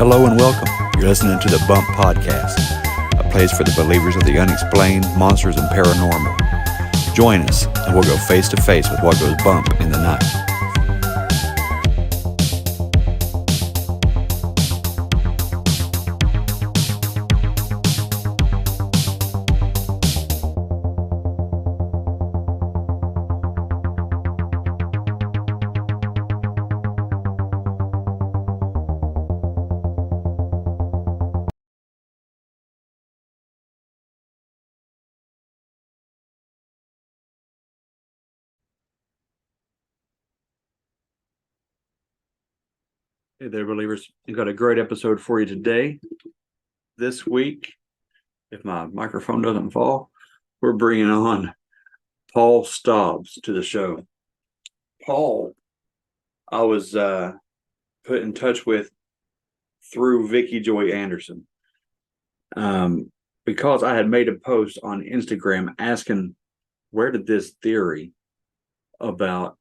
Hello and welcome. You're listening to the Bump Podcast, a place for the believers of the unexplained, monsters, and paranormal. Join us, and we'll go face to face with what goes bump in the night. Hey there, believers. We've got a great episode for you today. This week, if my microphone doesn't fall, we're bringing on Paul Stobbs to the show. Paul, I was put in touch with through Vicky Joy Anderson because I had made a post on Instagram asking where did this theory about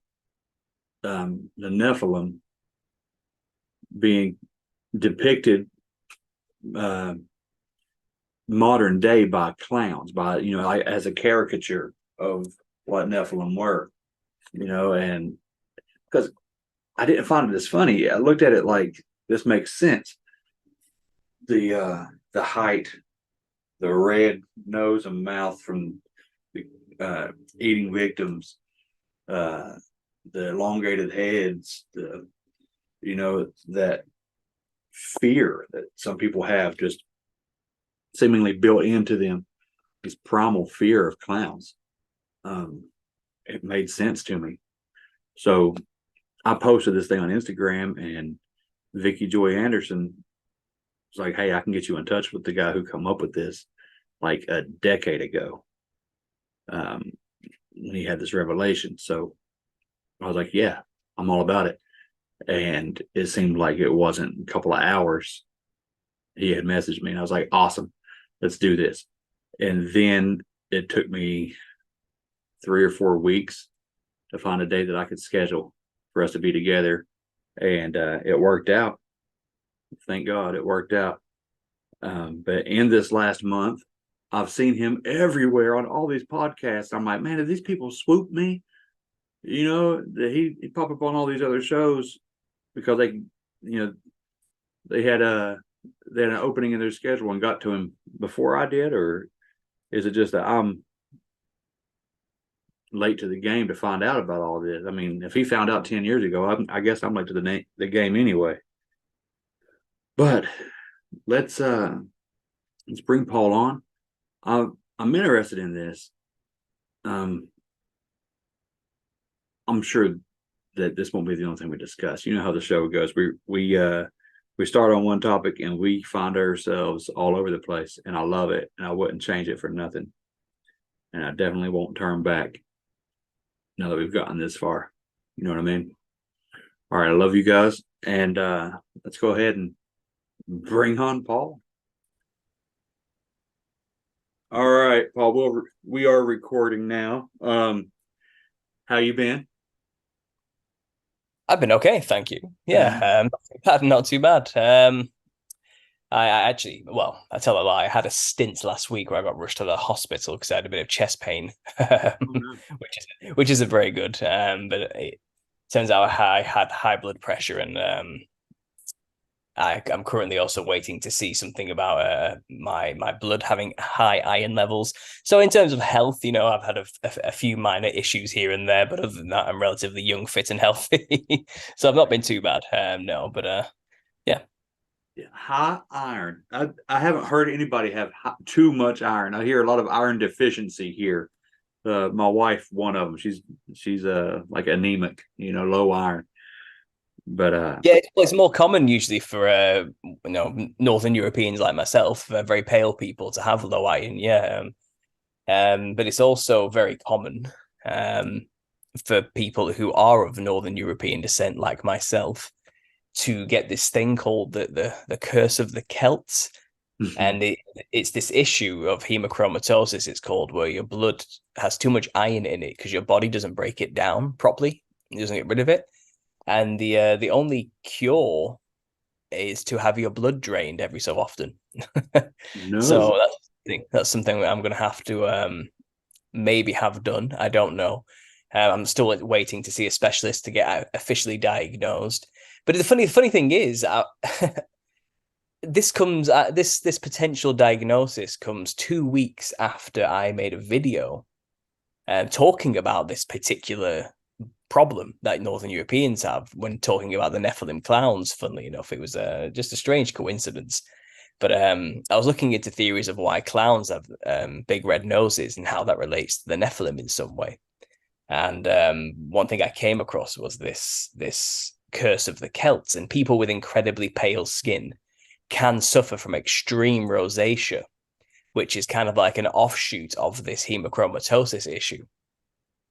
the Nephilim being depicted modern day by clowns, by like as a caricature of what Nephilim were, and because I didn't find it as funny. I looked at it like this makes sense. The height, the red nose and mouth from the eating victims, the elongated heads, that fear that some people have just seemingly built into them, this primal fear of clowns. It made sense to me. So I posted this thing on Instagram, and Vicky Joy Anderson was like, hey, I can get you in touch with the guy who come up with this like a decade ago, when he had this revelation. So I was like, yeah, I'm all about it. And it seemed like it wasn't a couple of hours he had messaged me, and I was like, awesome, let's do this. And then it took me 3 or 4 weeks to find a day that I could schedule for us to be together, and it worked out. Thank God it worked out. But in this last month, I've seen him everywhere on all these podcasts. I'm like, man, did these people swoop me? He popped up on all these other shows because they had an opening in their schedule and got to him before I did, or is it just that I'm late to the game to find out about all this? I mean, if he found out 10 years ago, I guess I'm late to the game anyway. But let's bring Paul on. I'm interested in this. I'm sure that this won't be the only thing we discuss. You know how the show goes. We start on one topic and we find ourselves all over the place, and I love it, and I wouldn't change it for nothing. And I definitely won't turn back now that we've gotten this far. You know what I mean? All right, I love you guys, and let's go ahead and bring on Paul. All right, Paul, we are recording now. How you been? I've been okay, thank you. Yeah, not too bad. I actually, well, I tell a lie. I had a stint last week where I got rushed to the hospital because I had a bit of chest pain, which isn't very good. But it turns out I had high blood pressure, and I'm currently also waiting to see something about my blood having high iron levels. So in terms of health, I've had a few minor issues here and there, but other than that, I'm relatively young, fit, and healthy. So I've not been too bad. No, but yeah. High iron. I haven't heard anybody have too much iron. I hear a lot of iron deficiency here. My wife, one of them, she's like anemic, low iron. But yeah, it's more common usually for Northern Europeans like myself, very pale people, to have low iron. Yeah, but it's also very common for people who are of Northern European descent, like myself, to get this thing called the curse of the Celts. And it's this issue of hemochromatosis, it's called, where your blood has too much iron in it because your body doesn't break it down properly. It doesn't get rid of it. And the only cure is to have your blood drained every so often. No. So that's something that I'm going to have to maybe have done. I don't know. I'm still waiting to see a specialist to get officially diagnosed. But the funny thing is, this potential diagnosis comes 2 weeks after I made a video talking about this particular problem that Northern Europeans have when talking about the Nephilim clowns. Funnily enough, it was just a strange coincidence. But I was looking into theories of why clowns have big red noses and how that relates to the Nephilim in some way. And one thing I came across was this curse of the Celts, and people with incredibly pale skin can suffer from extreme rosacea, which is kind of like an offshoot of this hemochromatosis issue.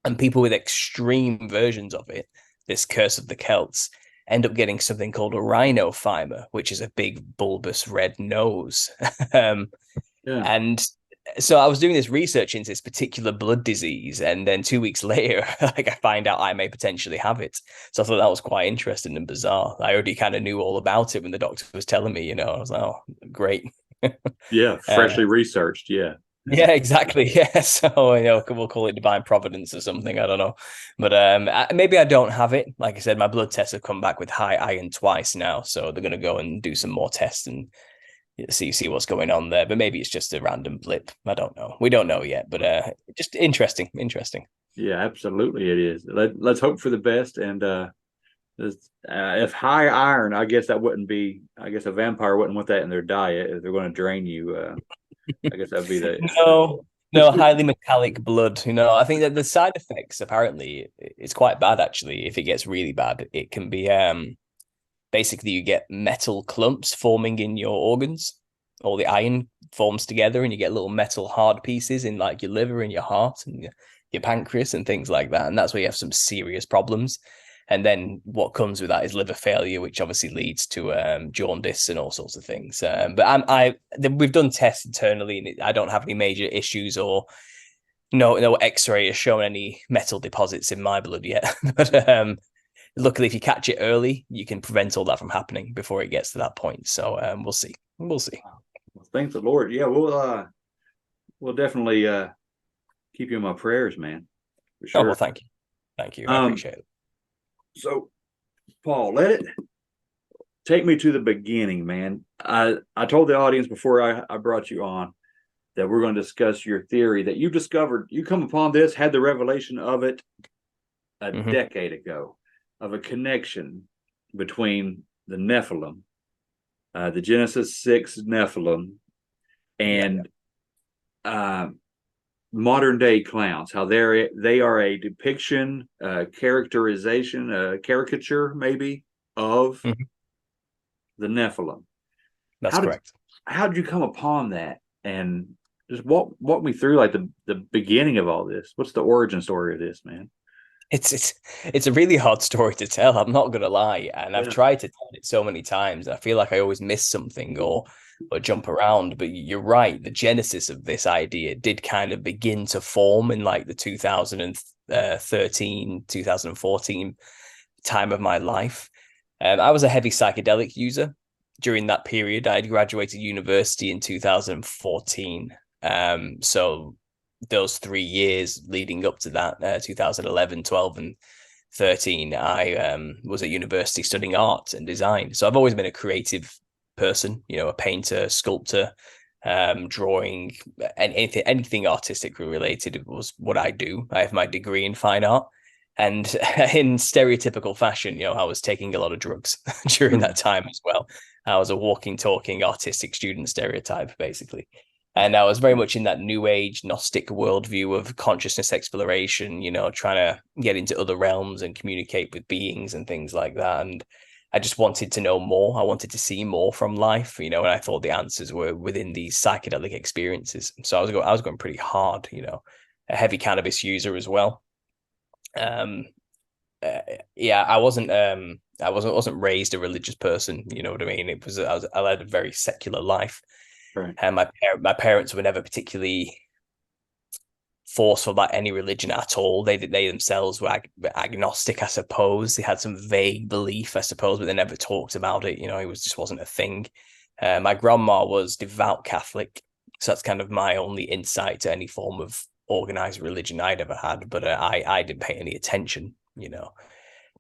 And people with extreme versions of it, this curse of the Celts, end up getting something called a rhinophyma, which is a big bulbous red nose. Yeah. And so I was doing this research into this particular blood disease, and then 2 weeks later, like I find out I may potentially have it. So I thought that was quite interesting and bizarre. I already kind of knew all about it when the doctor was telling me, I was like, oh, great. Yeah, freshly researched. Yeah. Yeah, exactly. Yeah. So, we'll call it divine providence or something. I don't know. But maybe I don't have it. Like I said, my blood tests have come back with high iron twice now. So they're going to go and do some more tests and see what's going on there. But maybe it's just a random blip. I don't know. We don't know yet. But just interesting. Yeah, absolutely it is. Let's hope for the best. And if high iron, I guess a vampire wouldn't want that in their diet if they're going to drain you. I guess that'd be the no highly metallic blood. I think that the side effects apparently it's quite bad actually. If it gets really bad, it can be basically you get metal clumps forming in your organs. All the iron forms together, and you get little metal hard pieces in like your liver and your heart and your pancreas and things like that. And that's where you have some serious problems. And then what comes with that is liver failure, which obviously leads to jaundice and all sorts of things. But we've done tests internally, and I don't have any major issues or no X-ray has shown any metal deposits in my blood yet. But luckily, if you catch it early, you can prevent all that from happening before it gets to that point. So we'll see. We'll see. Well, thank the Lord. Yeah, we'll definitely keep you in my prayers, man. For sure. Oh well, thank you. I appreciate it. So, Paul, take me to the beginning, man. I told the audience before I brought you on that we're going to discuss your theory that you come upon this, had the revelation of it a decade ago, of a connection between the Nephilim, the Genesis 6 Nephilim, and modern day clowns, how they are a depiction, characterization, a caricature maybe of the Nephilim. That's correct. How did you come upon that? And just walk me through like the beginning of all this. What's the origin story of this, man? It's a really hard story to tell. I'm not gonna lie, and I've tried to tell it so many times. I feel like I always miss something or jump around. But you're right. The genesis of this idea did kind of begin to form in like the 2013, 2014 time of my life. I was a heavy psychedelic user during that period. I had graduated university in 2014. So those 3 years leading up to that, 2011, 12, and 13, I was at university studying art and design. So I've always been a creative person, a painter, sculptor, drawing, and anything artistic related was what I do. I have my degree in fine art. And in stereotypical fashion, I was taking a lot of drugs during that time as well. I was a walking, talking artistic student stereotype, basically. And I was very much in that new age Gnostic worldview of consciousness exploration, trying to get into other realms and communicate with beings and things like that. And I just wanted to know more. I wanted to see more from life, and I thought the answers were within these psychedelic experiences. So I was going pretty hard, a heavy cannabis user as well. I wasn't raised a religious person. You know what I mean? I led a very secular life. Right. And my parents were never particularly forceful about any religion at all. They themselves were agnostic, I suppose. They had some vague belief, I suppose, but they never talked about it. It just wasn't a thing. My grandma was devout Catholic, so that's kind of my only insight to any form of organized religion I'd ever had. But I didn't pay any attention.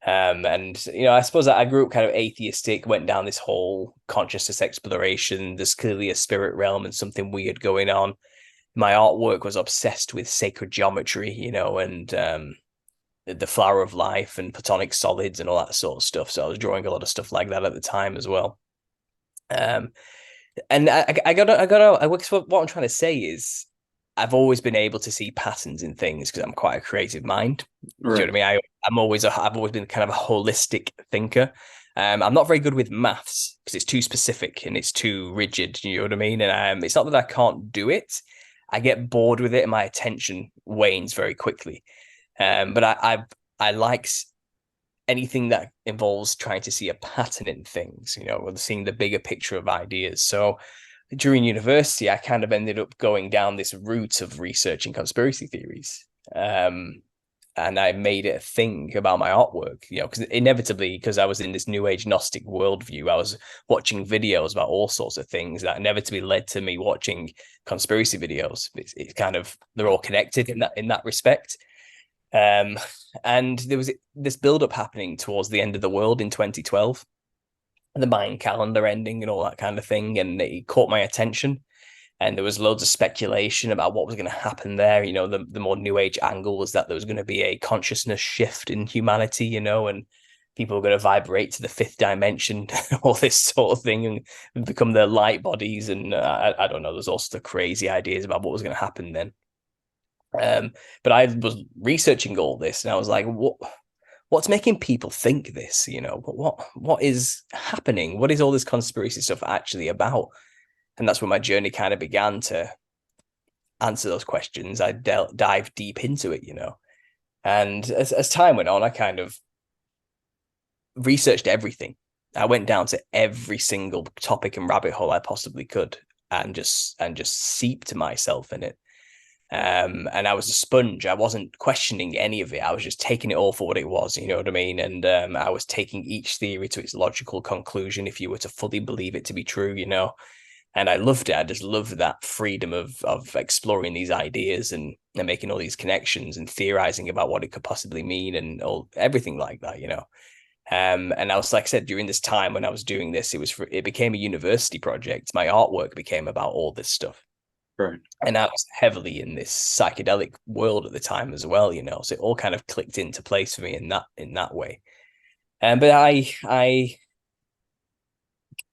And I suppose I grew up kind of atheistic, went down this whole consciousness exploration. There's clearly a spirit realm and something weird going on. My artwork was obsessed with sacred geometry, and the flower of life and platonic solids and all that sort of stuff. So I was drawing a lot of stuff like that at the time as well. And what I'm trying to say is I've always been able to see patterns in things because I'm quite a creative mind. Right. Do you know what I mean? I've always been kind of a holistic thinker. I'm not very good with maths because it's too specific and it's too rigid. You know what I mean? And it's not that I can't do it. I get bored with it and my attention wanes very quickly. But I like anything that involves trying to see a pattern in things, or seeing the bigger picture of ideas. So during university, I kind of ended up going down this route of researching conspiracy theories. And I made it a thing about my artwork, because inevitably, because I was in this new age Gnostic worldview, I was watching videos about all sorts of things that inevitably led to me watching conspiracy videos. It's kind of, they're all connected in that respect. And there was this build-up happening towards the end of the world in 2012, the Mayan calendar ending and all that kind of thing, and it caught my attention. And there was loads of speculation about what was going to happen there. The more new age angle was that there was going to be a consciousness shift in humanity, and people were going to vibrate to the fifth dimension, all this sort of thing, and become the light bodies. And I don't know, there's also the crazy ideas about what was going to happen then. But I was researching all this and I was like, what's making people think this? What is happening? What is all this conspiracy stuff actually about? And that's where my journey kind of began to answer those questions. I dive deep into it, and as time went on, I kind of researched everything. I went down to every single topic and rabbit hole I possibly could, and just seeped myself in it. And I was a sponge. I wasn't questioning any of it. I was just taking it all for what it was. You know what I mean? And I was taking each theory to its logical conclusion if you were to fully believe it to be true, And I loved it. I just loved that freedom of exploring these ideas and making all these connections and theorizing about what it could possibly mean and everything like that, And I was, like I said, during this time when I was doing this, it became a university project. My artwork became about all this stuff. Right. And I was heavily in this psychedelic world at the time as well, So it all kind of clicked into place for me in that way. But I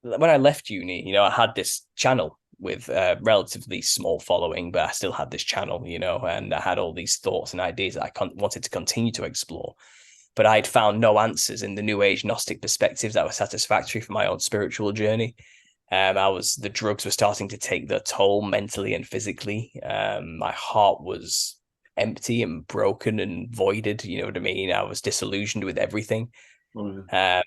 when I left uni, I had this channel with a relatively small following, but I still had this channel, and I had all these thoughts and ideas that I wanted to continue to explore. But I'd found no answers in the new age Gnostic perspectives that were satisfactory for my own spiritual journey. The drugs were starting to take their toll mentally and physically. My heart was empty and broken and voided. You know what I mean? I was disillusioned with everything. Mm-hmm.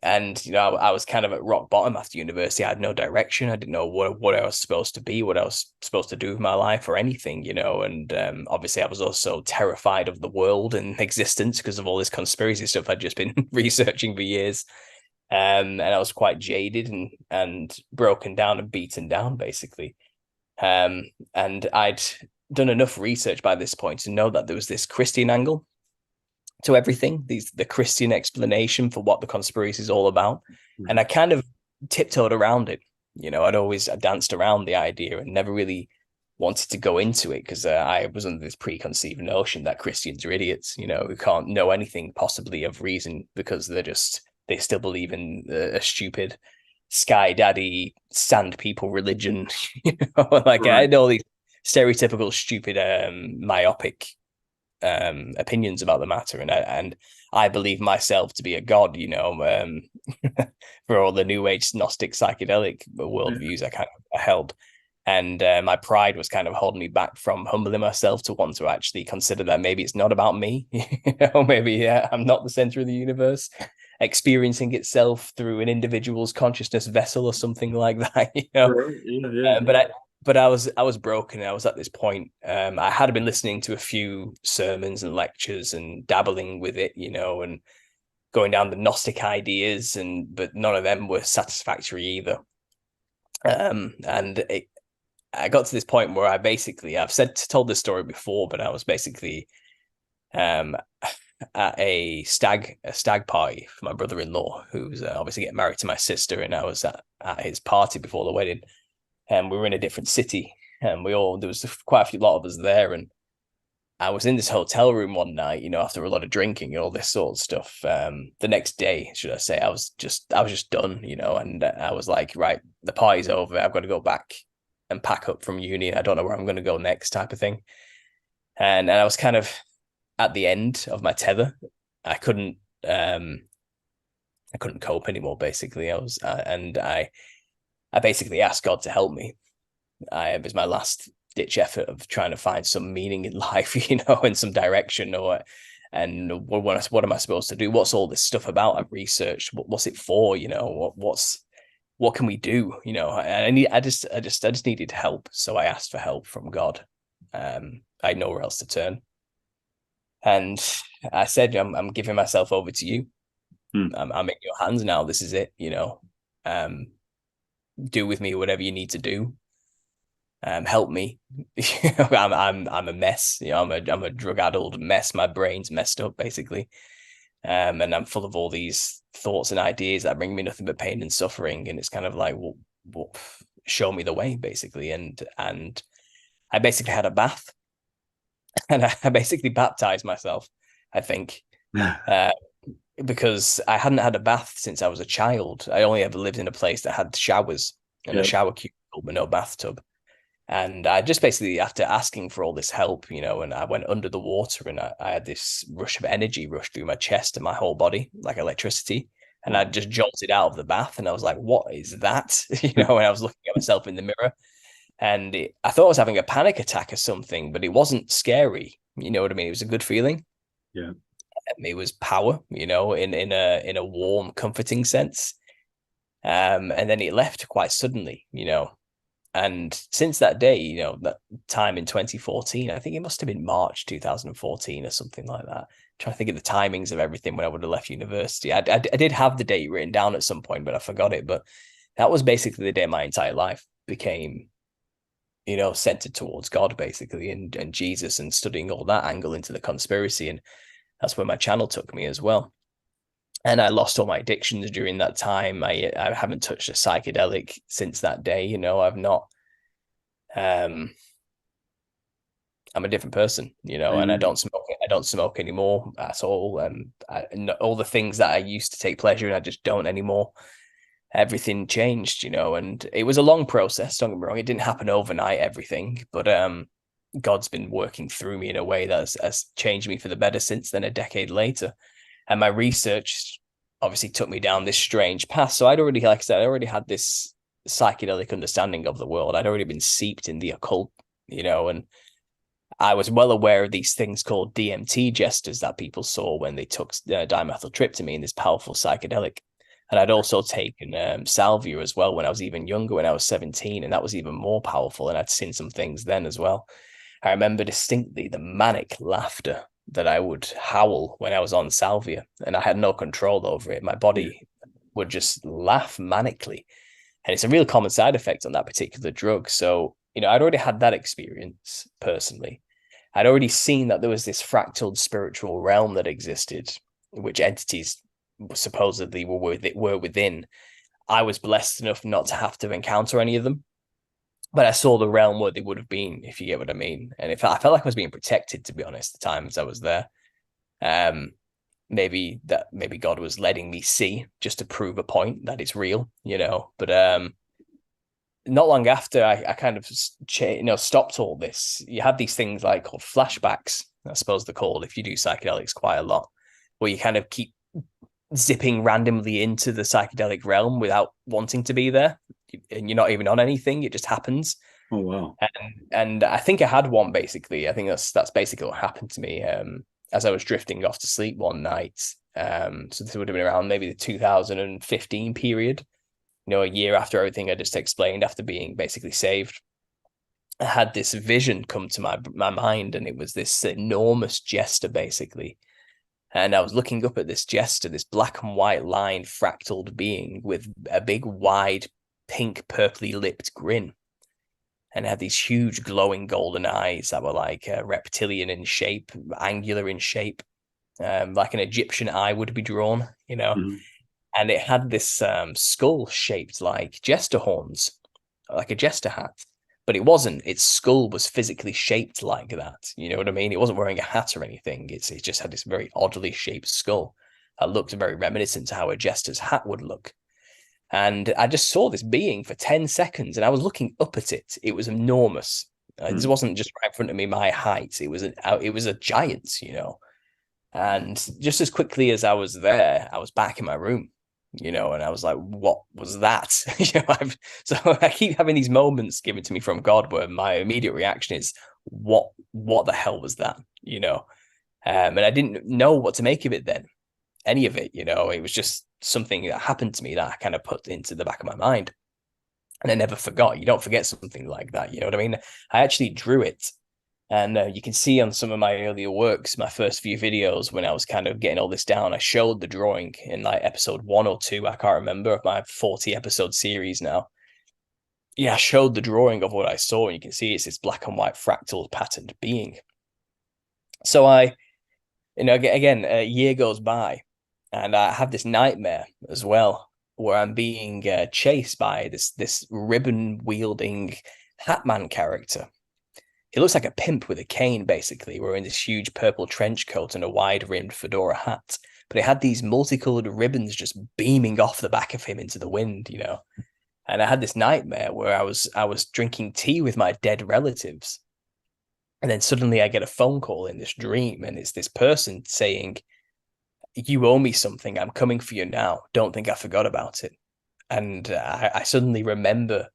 And I was kind of at rock bottom after university. I had no direction. I didn't know what I was supposed to be, what I was supposed to do with my life or anything, And obviously I was also terrified of the world and existence because of all this conspiracy stuff I'd just been researching for years. And I was quite jaded and broken down and beaten down, basically. And I'd done enough research by this point to know that there was this Christian angle to everything, the Christian explanation for what the conspiracy is all about. Mm-hmm. And I kind of tiptoed around it. I danced around the idea and never really wanted to go into it because I was under this preconceived notion that Christians are idiots, who can't know anything possibly of reason because they still believe in a stupid sky daddy sand people religion, Right. I had all these stereotypical stupid myopic opinions about the matter, and I believe myself to be a god, for all the new age Gnostic psychedelic worldviews I kind of held. And my pride was kind of holding me back from humbling myself to want to actually consider that maybe it's not about me, maybe I'm not the center of the universe, experiencing itself through an individual's consciousness vessel or something like that, Right. Yeah. But but I was broken. I was at this point. I had been listening to a few sermons and lectures and dabbling with it, and going down the Gnostic ideas, but none of them were satisfactory either. And I got to this point where told this story before, but I was basically at a stag party for my brother-in-law, who's obviously getting married to my sister, and I was at his party before the wedding, and we were in a different city, and there was quite a lot of us there, and I was in this hotel room one night, after a lot of drinking and all this sort of stuff. The next day, should I say, I was just done, and I was like, right, the party's over. I've got to go back and pack up from uni. I don't know where I'm going to go next, type of thing. And I was kind of at the end of my tether. I couldn't cope anymore. Basically, I basically asked God to help me. It was my last ditch effort of trying to find some meaning in life, and some direction, and what am I supposed to do? What's all this stuff about? I've researched. What's it for? What can we do? And I just needed help. So I asked for help from God. I had nowhere else to turn. And I said, I'm giving myself over to you. I'm in your hands now. This is it, do with me whatever you need to do. Help me. I'm a mess. I'm a drug-addled mess. My brain's messed up, basically. And I'm full of all these thoughts and ideas that bring me nothing but pain and suffering. And it's kind of like, well, show me the way, basically. And I basically had a bath, and I basically baptized myself, I think, because I hadn't had a bath since I was a child. I only ever lived in a place that had showers and a shower cubicle, but no bathtub. And I just basically, after asking for all this help, and I went under the water, and I had this rush of energy rush through my chest and my whole body, like electricity. And I just jolted out of the bath, and I was like, what is that? And I was looking at myself in the mirror, and I thought I was having a panic attack or something, but it wasn't scary. You know what I mean? It was a good feeling. Yeah. It was power, in a warm, comforting sense. And then it left quite suddenly, And since that day, that time in 2014, I think it must have been March 2014 or something like that. I'm trying to think of the timings of everything when I would have left university. I did have the date written down at some point, but I forgot it. But that was basically the day my entire life became, centered towards God, basically, and Jesus, and studying all that angle into the conspiracy. And that's where my channel took me as well. And I lost all my addictions during that time. I haven't touched a psychedelic since that day. I've not. I'm a different person, and I don't smoke. I don't smoke anymore at all. All the things that I used to take pleasure in, I just don't anymore. Everything changed, and it was a long process. Don't get me wrong; it didn't happen overnight. Everything, but God's been working through me in a way that has changed me for the better since then. A decade later. And my research obviously took me down this strange path. So I'd already, like I said, I already had this psychedelic understanding of the world. I'd already been seeped in the occult, and I was well aware of these things called DMT gestures that people saw when they took dimethyltryptamine, this powerful psychedelic. And I'd also taken salvia as well when I was even younger, when I was 17, and that was even more powerful. And I'd seen some things then as well. I remember distinctly the manic laughter that I would howl when I was on salvia, and I had no control over it. My body would just laugh manically, and it's a real common side effect on that particular drug. So, I'd already had that experience personally. I'd already seen that there was this fractal spiritual realm that existed, which entities supposedly were within. I was blessed enough not to have to encounter any of them, but I saw the realm where they would have been, if you get what I mean. And I felt like I was being protected, to be honest, the times I was there. Maybe God was letting me see just to prove a point that it's real, But not long after, I kind of stopped all this. You have these things like called flashbacks, I suppose they're called, if you do psychedelics quite a lot, where you kind of keep zipping randomly into the psychedelic realm without wanting to be there, and you're not even on anything. It just happens. Oh wow. And I think I had one, basically. I think that's basically what happened to me as I was drifting off to sleep one night. So this would have been around maybe the 2015 period, a year after everything I just explained, after being basically saved. I had this vision come to my mind, and it was this enormous jester, basically. And I was looking up at this jester, this black and white line fractaled being with a big, wide, pink, purpley lipped grin. And it had these huge glowing golden eyes that were like reptilian in shape, angular in shape, like an Egyptian eye would be drawn, you know. Mhm. And it had this skull shaped like jester horns, like a jester hat. But it wasn't. Its skull was physically shaped like that. You know what I mean? It wasn't wearing a hat or anything. It just had this very oddly shaped skull that looked very reminiscent to how a jester's hat would look. And I just saw this being for 10 seconds, and I was looking up at it. It was enormous. This wasn't just right in front of me, my height. It was a giant, you know. And just as quickly as I was there, I was back in my room, you know, and I was like, what was that? You know, so I keep having these moments given to me from God where my immediate reaction is, what the hell was that? You know, and I didn't know what to make of it then, any of it, you know. It was just something that happened to me that I kind of put into the back of my mind. And I never forgot. You don't forget something like that, you know what I mean? I actually drew it. And you can see on some of my earlier works, my first few videos, when I was kind of getting all this down, I showed the drawing in like episode 1 or 2. I can't remember, of my 40 episode series now. Yeah, I showed the drawing of what I saw, and you can see it's this black and white fractal patterned being. So again, a year goes by, and I have this nightmare as well, where I'm being chased by this ribbon wielding Hatman character. He looks like a pimp with a cane, basically, wearing this huge purple trench coat and a wide-rimmed fedora hat. But it had these multicolored ribbons just beaming off the back of him into the wind, you know. And I had this nightmare where I was drinking tea with my dead relatives. And then suddenly I get a phone call in this dream, and it's this person saying, "You owe me something. I'm coming for you now. Don't think I forgot about it." And I suddenly remember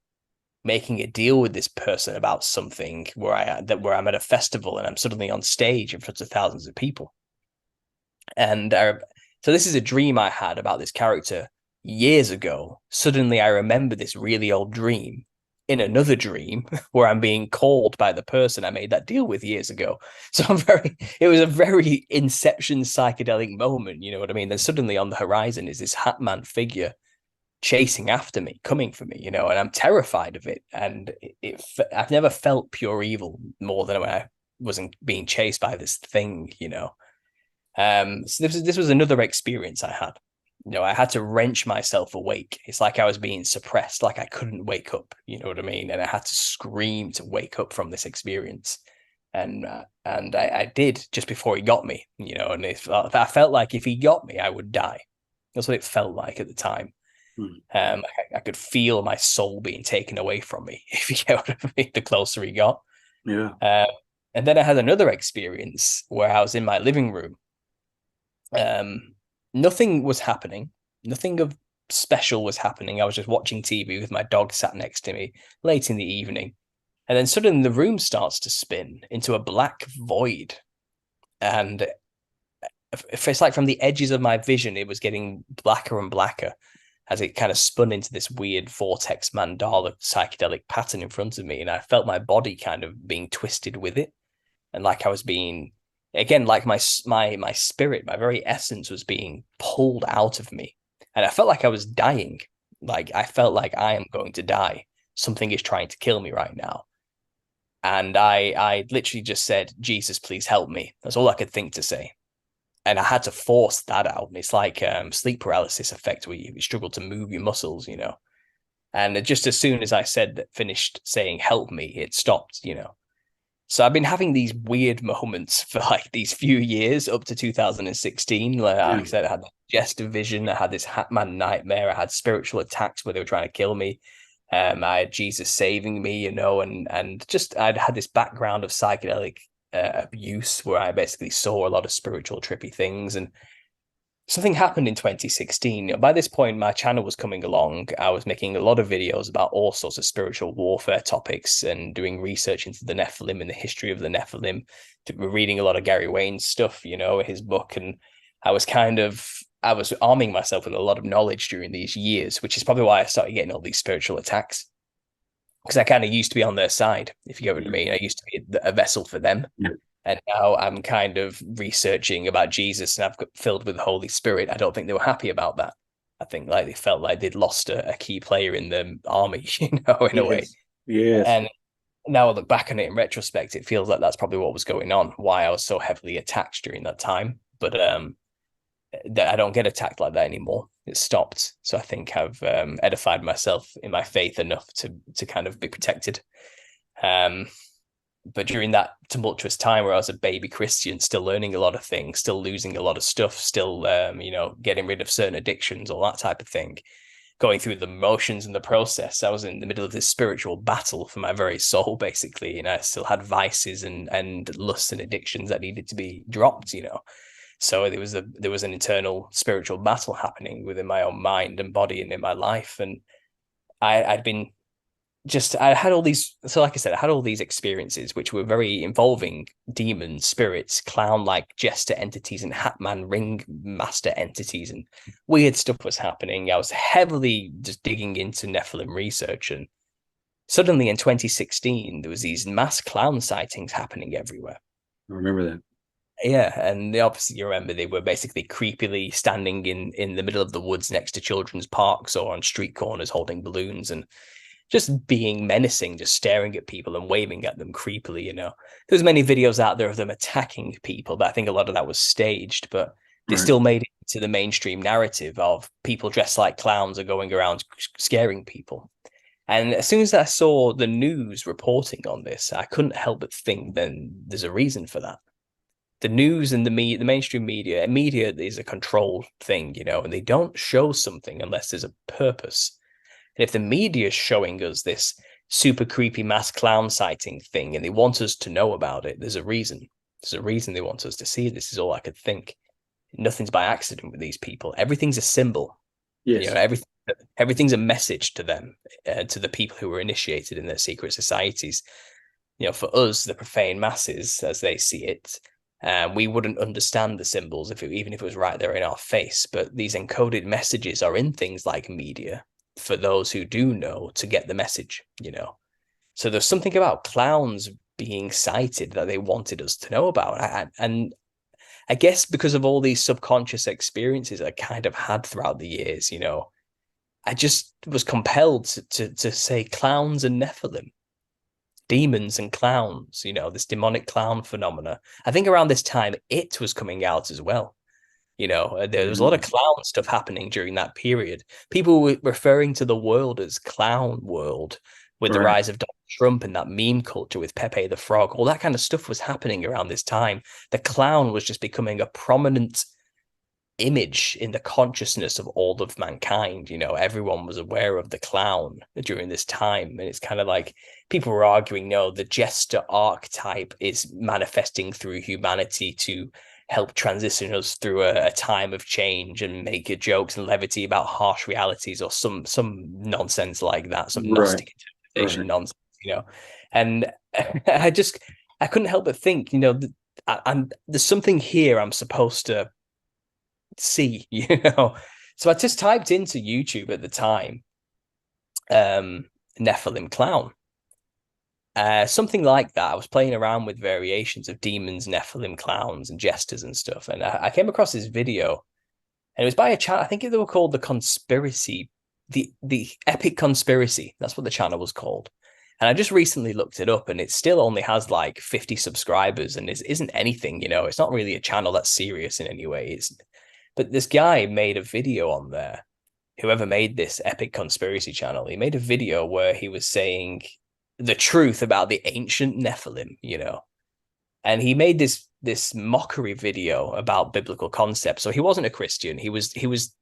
making a deal with this person about something where I'm at a festival and I'm suddenly on stage in front of thousands of people. And so this is a dream I had about this character years ago. Suddenly I remember this really old dream in another dream where I'm being called by the person I made that deal with years ago. So it was a very Inception psychedelic moment, you know what I mean? Then suddenly on the horizon is this Hatman figure chasing after me, coming for me, you know, and I'm terrified of it. And I've never felt pure evil more than when I wasn't being chased by this thing, you know. So this was another experience I had. You know, I had to wrench myself awake. It's like I was being suppressed, like I couldn't wake up, you know what I mean? And I had to scream to wake up from this experience. And I did just before he got me, you know, and I felt like if he got me, I would die. That's what it felt like at the time. I could feel my soul being taken away from me, if you get what I mean, the closer he got. Yeah. And then I had another experience where I was in my living room. Nothing was happening. Nothing of special was happening. I was just watching TV with my dog sat next to me late in the evening. And then suddenly the room starts to spin into a black void. And it's like from the edges of my vision, it was getting blacker and blacker as it kind of spun into this weird vortex mandala psychedelic pattern in front of me. And I felt my body kind of being twisted with it. And like I was being, again, like my spirit, my very essence was being pulled out of me. And I felt like I was dying. Like I felt like I am going to die. Something is trying to kill me right now. And I literally just said, "Jesus, please help me." That's all I could think to say. And I had to force that out. It's like sleep paralysis effect where you struggle to move your muscles, you know. And just as soon as I finished saying "help me," it stopped, you know. So I've been having these weird moments for like these few years up to 2016. Like I said, I had Jester vision, I had this Hatman nightmare, I had spiritual attacks where they were trying to kill me. I had Jesus saving me, you know, and just I'd had this background of psychedelic abuse where I basically saw a lot of spiritual trippy things. And something happened in 2016. By this point, my channel was coming along. I was making a lot of videos about all sorts of spiritual warfare topics and doing research into the Nephilim and the history of the Nephilim. Reading a lot of Gary Wayne's stuff, you know, his book. And I was arming myself with a lot of knowledge during these years, which is probably why I started getting all these spiritual attacks. because I kind of used to be on their side, if you get what I mean. I used to be a vessel for them. Yeah. And now I'm kind of researching about Jesus and I've got filled with the Holy Spirit. I don't think they were happy about that. I think like they felt like they'd lost a key player in the army, in a way. Yes. And now I look back on it in retrospect, it feels like that's probably what was going on, why I was so heavily attacked during that time. But that I don't get attacked like that anymore. It stopped. So I think I've edified myself in my faith enough to kind of be protected. But during that tumultuous time where I was a baby Christian, still learning a lot of things, still losing a lot of stuff, still getting rid of certain addictions, all that type of thing, going through the motions and the process, I was in the middle of this spiritual battle for my very soul, basically. I still had vices and lusts and addictions that needed to be dropped, So there was an internal spiritual battle happening within my own mind and body and in my life. And I had all these, so like I said, I had all these experiences which were very involving demons, spirits, clown-like jester entities and Hatman ring master entities, and weird stuff was happening. I was heavily just digging into Nephilim research, and suddenly in 2016, there was these mass clown sightings happening everywhere. I remember that. Yeah, and obviously you remember they were basically creepily standing in the middle of the woods next to children's parks or on street corners holding balloons and just being menacing, just staring at people and waving at them creepily, There's many videos out there of them attacking people, but I think a lot of that was staged, but they still made it to the mainstream narrative of people dressed like clowns are going around scaring people. And as soon as I saw the news reporting on this, I couldn't help but think then there's a reason for that. The news and the mainstream media is a controlled thing, and they don't show something unless there's a purpose. And if the media is showing us this super creepy mass clown sighting thing and they want us to know about it, there's a reason. There's a reason they want us to see it. This is all I could think. Nothing's by accident with these people. Everything's a symbol. Yes. Everything's a message to them, to the people who were initiated in their secret societies. For us, the profane masses, as they see it, we wouldn't understand the symbols even if it was right there in our face. But these encoded messages are in things like media for those who do know to get the message, So there's something about clowns being sighted that they wanted us to know about. And I guess because of all these subconscious experiences I kind of had throughout the years, I just was compelled to say clowns and Nephilim, demons and clowns, this demonic clown phenomena. I think around this time, It was coming out as well. There was a lot of clown stuff happening during that period. People were referring to the world as clown world with the rise of Donald Trump and that meme culture with Pepe the Frog. All that kind of stuff was happening around this time. The clown was just becoming a prominent image in the consciousness of all of mankind. Everyone was aware of the clown during this time. And it's kind of like people were arguing, no, the jester archetype is manifesting through humanity to help transition us through a time of change and make jokes and levity about harsh realities or some nonsense like that, some Gnostic interpretation nonsense, And I couldn't help but think, there's something here I'm supposed to see, So I just typed into YouTube at the time, Nephilim clown. Something like that. I was playing around with variations of demons, Nephilim, clowns, and jesters and stuff. And I came across this video, and it was by a channel. I think they were called the Conspiracy, the Epic Conspiracy. That's what the channel was called. And I just recently looked it up, and it still only has like 50 subscribers, and isn't anything. It's not really a channel that's serious in any way. But this guy made a video on there. Whoever made this Epic Conspiracy channel, he made a video where he was saying the truth about the ancient Nephilim, and he made this mockery video about biblical concepts. So he wasn't a Christian. He was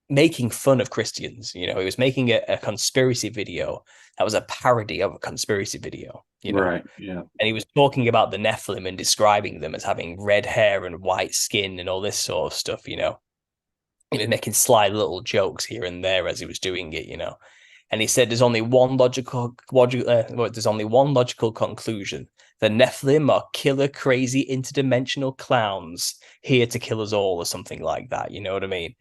making fun of Christians. He was making a conspiracy video that was a parody of a conspiracy video. Right. Yeah. And he was talking about the Nephilim and describing them as having red hair and white skin and all this sort of stuff. He was making sly little jokes here and there as he was doing it. And he said there's only one logical conclusion. The Nephilim are killer, crazy, interdimensional clowns here to kill us all or something like that. You know what I mean?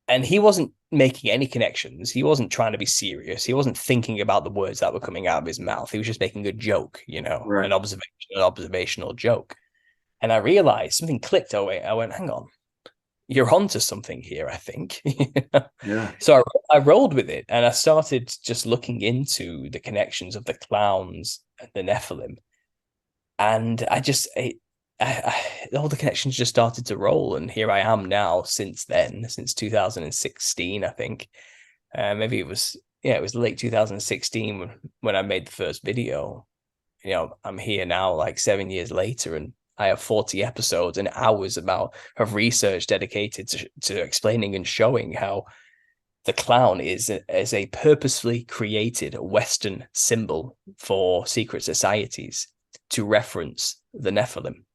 And he wasn't making any connections. He wasn't trying to be serious. He wasn't thinking about the words that were coming out of his mouth. He was just making a joke, Right. an observational joke. And I realized something clicked. I went, hang on, you're onto something here, I think. Yeah. So I rolled with it, and I started just looking into the connections of the clowns and the Nephilim, and all the connections just started to roll, and here I am now. Since then, since 2016, I think, maybe it was late 2016 when I made the first video. I'm here now, like 7 years later, and I have 40 episodes and hours of research dedicated to explaining and showing how the clown is a purposefully created Western symbol for secret societies to reference the Nephilim.